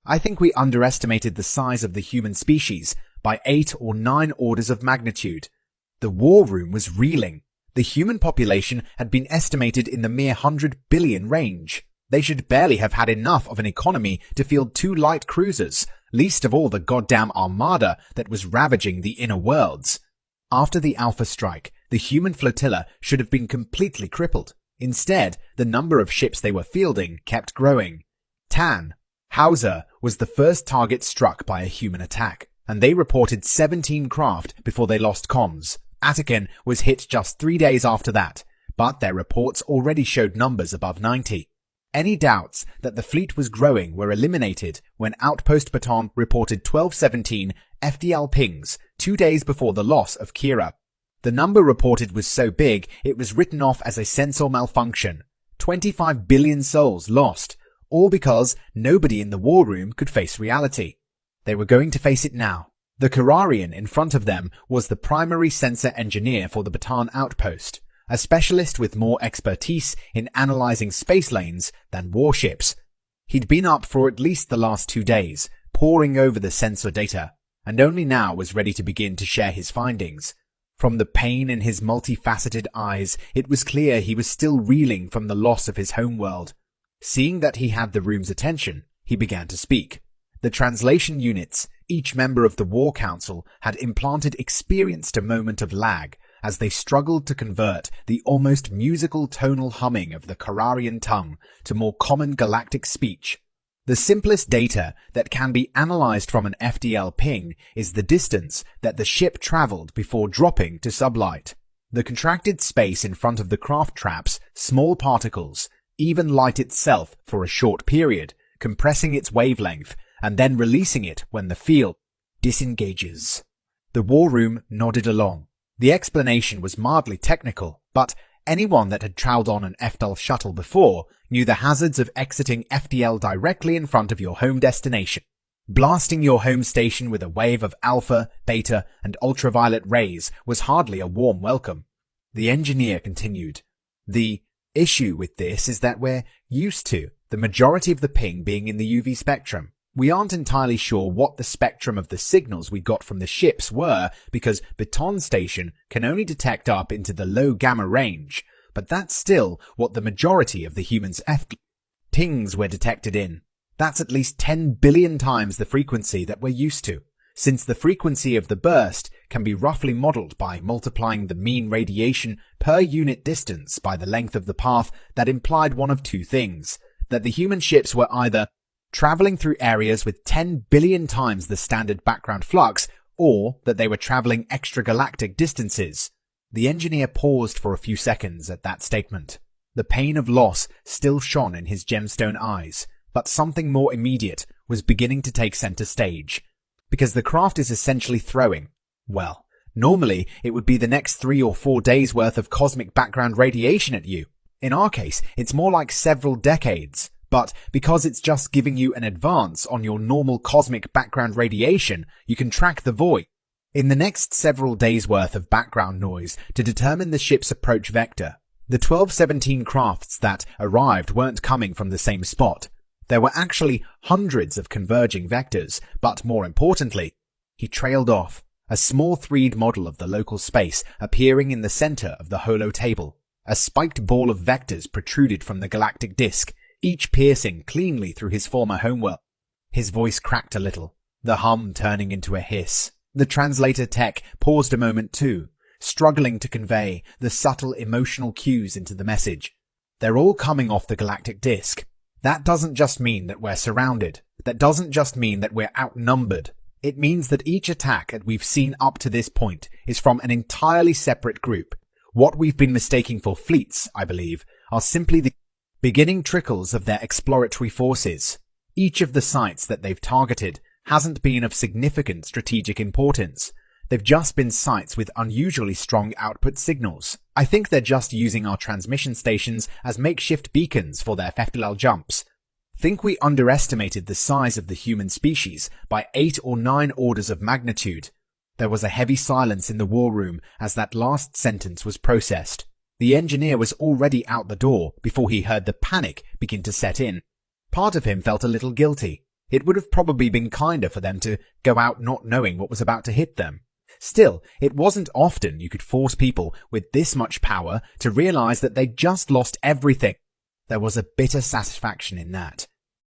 I think we underestimated the size of the human species by 8 or 9 orders of magnitude. The war room was reeling. The human population had been estimated in the mere 100 billion range. They should barely have had enough of an economy to field 2 light cruisers, least of all the goddamn armada that was ravaging the inner worlds. After the Alpha strike, the human flotilla should have been completely crippled. Instead, the number of ships they were fielding kept growing. Hauser was the first target struck by a human attack, and they reported 17 craft before they lost comms. Atakin was hit just 3 days after that, but their reports already showed numbers above 90. Any doubts that the fleet was growing were eliminated when Outpost Baton reported 1217 FDL pings 2 days before the loss of Kira. The number reported was so big it was written off as a sensor malfunction. 25 billion souls lost, all because nobody in the war room could face reality. They were going to face it now. The Kararian in front of them was the primary sensor engineer for the Bataan outpost, a specialist with more expertise in analyzing space lanes than warships. He'd been up for at least the last 2 days, poring over the sensor data, and only now was ready to begin to share his findings. From the pain in his multifaceted eyes, it was clear he was still reeling from the loss of his homeworld. Seeing that he had the room's attention, he began to speak. The translation units, each member of the War Council, had implanted experienced a moment of lag as they struggled to convert the almost musical tonal humming of the Kararian tongue to more common galactic speech. The simplest data that can be analyzed from an FDL ping is the distance that the ship traveled before dropping to sublight. The contracted space in front of the craft traps small particles, even light itself for a short period, compressing its wavelength and then releasing it when the field disengages. The war room nodded along. The explanation was mildly technical, but anyone that had travelled on an FDL shuttle before knew the hazards of exiting FDL directly in front of your home destination. Blasting your home station with a wave of alpha, beta, and ultraviolet rays was hardly a warm welcome. The engineer continued. The issue with this is that we're used to the majority of the ping being in the UV spectrum. We aren't entirely sure what the spectrum of the signals we got from the ships were because Baton Station can only detect up into the low gamma range, but that's still what the majority of the humans' pings were detected in. That's at least 10 billion times the frequency that we're used to, since the frequency of the burst can be roughly modeled by multiplying the mean radiation per unit distance by the length of the path. That implied one of two things: that the human ships were either traveling through areas with 10 billion times the standard background flux, or that they were traveling extragalactic distances. The engineer paused for a few seconds at that statement. The pain of loss still shone in his gemstone eyes, but something more immediate was beginning to take center stage. Because the craft is essentially throwing, well, normally it would be the next 3 or 4 days worth of cosmic background radiation at you. In our case, it's more like several decades. But because it's just giving you an advance on your normal cosmic background radiation, you can track the void in the next several days' worth of background noise to determine the ship's approach vector. The 1217 crafts that arrived weren't coming from the same spot. There were actually hundreds of converging vectors, but more importantly, he trailed off, a small 3D model of the local space appearing in the center of the holo table. A spiked ball of vectors protruded from the galactic disk, each piercing cleanly through his former homeworld. His voice cracked a little, the hum turning into a hiss. The translator tech paused a moment too, struggling to convey the subtle emotional cues into the message. They're all coming off the galactic disk. That doesn't just mean that we're surrounded. That doesn't just mean that we're outnumbered. It means that each attack that we've seen up to this point is from an entirely separate group. What we've been mistaking for fleets, I believe, are simply the beginning trickles of their exploratory forces. Each of the sites that they've targeted hasn't been of significant strategic importance. They've just been sites with unusually strong output signals. I think they're just using our transmission stations as makeshift beacons for their FDL jumps. Think we underestimated the size of the human species by 8 or 9 orders of magnitude. There was a heavy silence in the war room as that last sentence was processed. The engineer was already out the door before he heard the panic begin to set in. Part of him felt a little guilty. It would have probably been kinder for them to go out not knowing what was about to hit them. Still, it wasn't often you could force people with this much power to realize that they'd just lost everything. There was a bitter satisfaction in that.